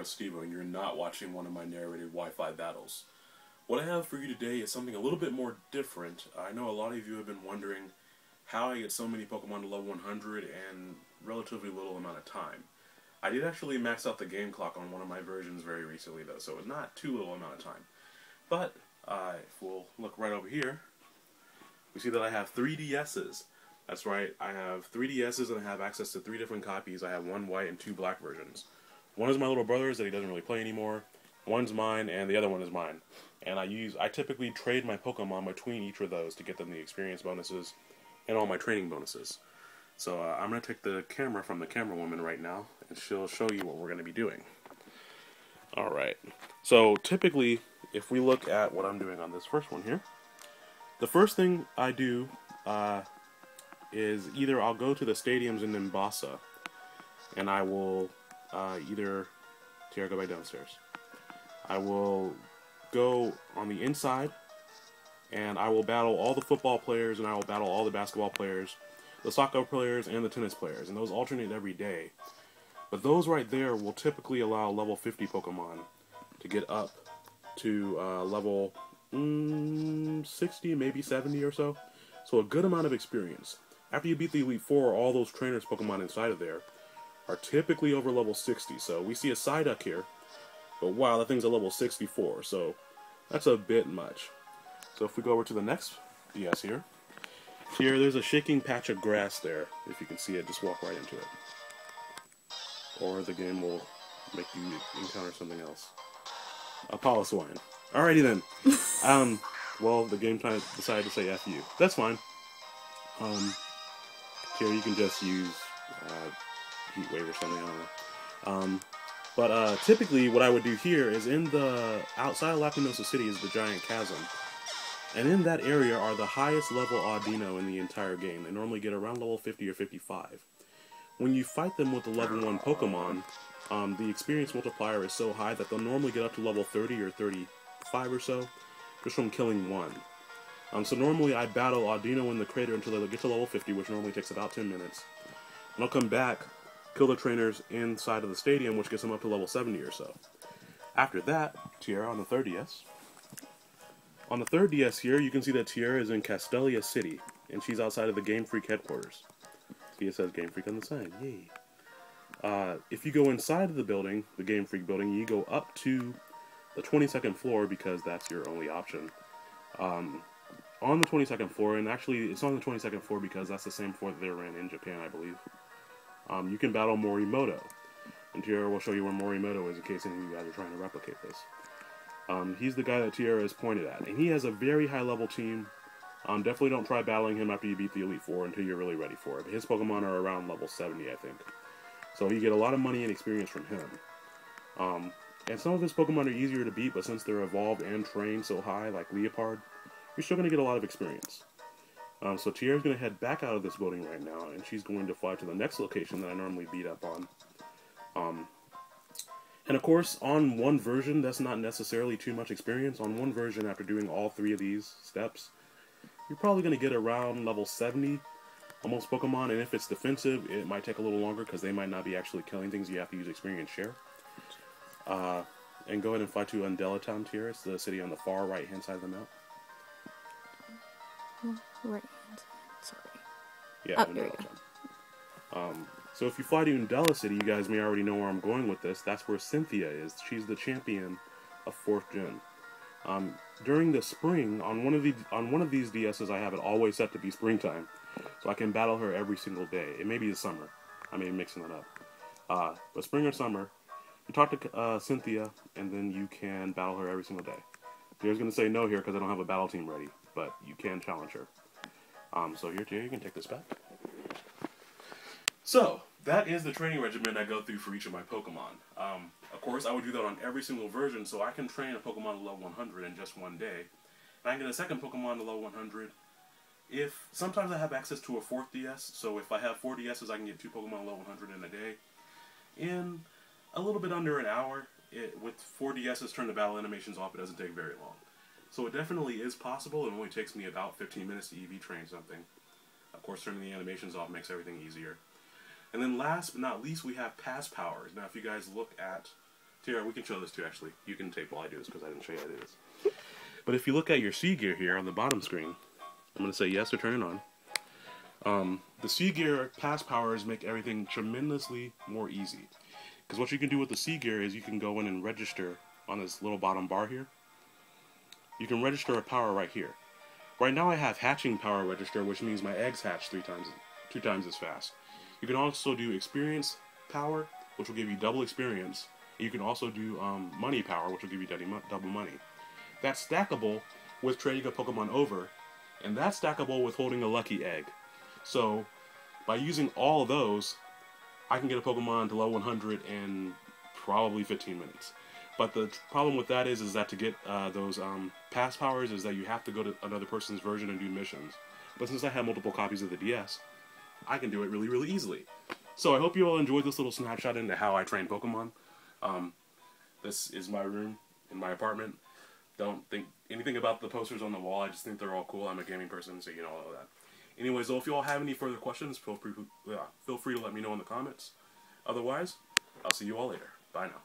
Necrostevo and you're not watching one of my narrated Wi-Fi battles. What I have for you today is something a little bit more different. I know a lot of you have been wondering how I get so many Pokemon to level 100 in relatively little amount of time. I did actually max out the game clock on one of my versions very recently though, so it's not too little amount of time. But if we'll look right over here, we see that I have 3 DSs. That's right, I have 3 DSs and I have access to 3 different copies. I have 1 white and 2 black versions. One is my little brother's that he doesn't really play anymore. One's mine and the other one is mine. And I typically trade my Pokemon between each of those to get them the experience bonuses and all my training bonuses. So I'm going to take the camera from the camera woman right now and she'll show you what we're going to be doing. Alright, so typically if we look at what I'm doing on this first one here, the first thing I do is either I'll go to the stadiums in Nimbasa and I will either Tiara, go back downstairs. I will go on the inside and I will battle all the football players and I will battle all the basketball players, the soccer players, and the tennis players, and those alternate every day. But those right there will typically allow level 50 Pokemon to get up to level 60, maybe 70 or so. So a good amount of experience. After you beat the Elite Four, all those trainers Pokemon inside of there are typically over level 60. So we see a Psyduck here, but wow, that thing's a level 64, so that's a bit much. So if we go over to the next DS here, there's a shaking patch of grass there. If you can see it, just walk right into it. Or the game will make you encounter something else. A Poliwhirl. Alrighty then. Well, the game decided to say F you. That's fine. Here you can just use Heat Wave or something, I don't know. But typically what I would do here is in the outside of Necrostevo City is the giant chasm. And in that area are the highest level Audino in the entire game. They normally get around level 50 or 55. When you fight them with the level 1 Pokemon, the experience multiplier is so high that they'll normally get up to level 30 or 35 or so, just from killing one. So normally I battle Audino in the crater until they get to level 50, which normally takes about 10 minutes. And I'll come back, kill the trainers inside of the stadium, which gets them up to level 70 or so. After that, Tiara on the 3DS. On the 3DS here, you can see that Tiara is in Castelia City, and she's outside of the Game Freak headquarters. See, it says Game Freak on the sign. Yay! If you go inside of the building, the Game Freak building, you go up to the 22nd floor because that's your only option. On the 22nd floor, and actually it's on the 22nd floor because that's the same floor that they ran in Japan, I believe. You can battle Morimoto, and Tiara will show you where Morimoto is in case any of you guys are trying to replicate this. He's the guy that Tiara is pointed at, and he has a very high level team. Definitely don't try battling him after you beat the Elite Four until you're really ready for it. His Pokemon are around level 70, I think. So you get a lot of money and experience from him. And some of his Pokemon are easier to beat, but since they're evolved and trained so high, like Leopard, you're still going to get a lot of experience. So Tiara's going to head back out of this building right now, and she's going to fly to the next location that I normally beat up on. And of course, on one version, that's not necessarily too much experience. On one version, after doing all 3 of these steps, you're probably going to get around level 70 on most Pokemon, and if it's defensive, it might take a little longer because they might not be actually killing things. You have to use experience share. And go ahead and fly to Undella Town, Tiara. It's the city on the far right-hand side of the map. Right hand side, sorry. Yeah, Undella Town. So if you fly to Undella City, you guys may already know where I'm going with this. That's where Cynthia is. She's the champion of 4th Gen. During the spring, on one of these DSs, I have it always set to be springtime, so I can battle her every single day. It may be the summer. I may be mixing it up. But spring or summer, you talk to Cynthia, and then you can battle her every single day. Tiara's going to say no here because I don't have a battle team ready, but you can challenge her. So here, Tiara, you can take this back. So, that is the training regimen I go through for each of my Pokemon. Of course, I would do that on every single version, so I can train a Pokemon to level 100 in just one day. And I can get a second Pokemon to level 100 if... Sometimes I have access to a 4th DS, so if I have 4 DSs, I can get 2 Pokemon level 100 in a day. In a little bit under an hour, with 4 DSs, turn the battle animations off, it doesn't take very long. So it definitely is possible. It only takes me about 15 minutes to EV train something. Of course, turning the animations off makes everything easier. And then last but not least, we have Pass Powers. Now, if you guys look at Here, we can show this too, actually. You can tape while I do this, because I didn't show you how to do this. But if you look at your C gear here on the bottom screen, I'm going to say yes to turn it on. The C gear pass powers make everything tremendously more easy. Because what you can do with the C gear is you can go in and register on this little bottom bar here. You can register a power right here. Right now I have hatching power register, which means my eggs hatch 2 times as fast. You can also do experience power, which will give you double experience. You can also do money power, which will give you double money. That's stackable with trading a Pokemon over, and that's stackable with holding a lucky egg. So, by using all of those, I can get a Pokemon to level 100 in probably 15 minutes. But the problem with that is that to get those pass powers is that you have to go to another person's version and do missions. But since I have multiple copies of the DS, I can do it really, really easily. So I hope you all enjoyed this little snapshot into how I train Pokemon. This is my room in my apartment. Don't think anything about the posters on the wall. I just think they're all cool. I'm a gaming person, so you know all of that. Anyways, though, if you all have any further questions, feel free to let me know in the comments. Otherwise, I'll see you all later. Bye now.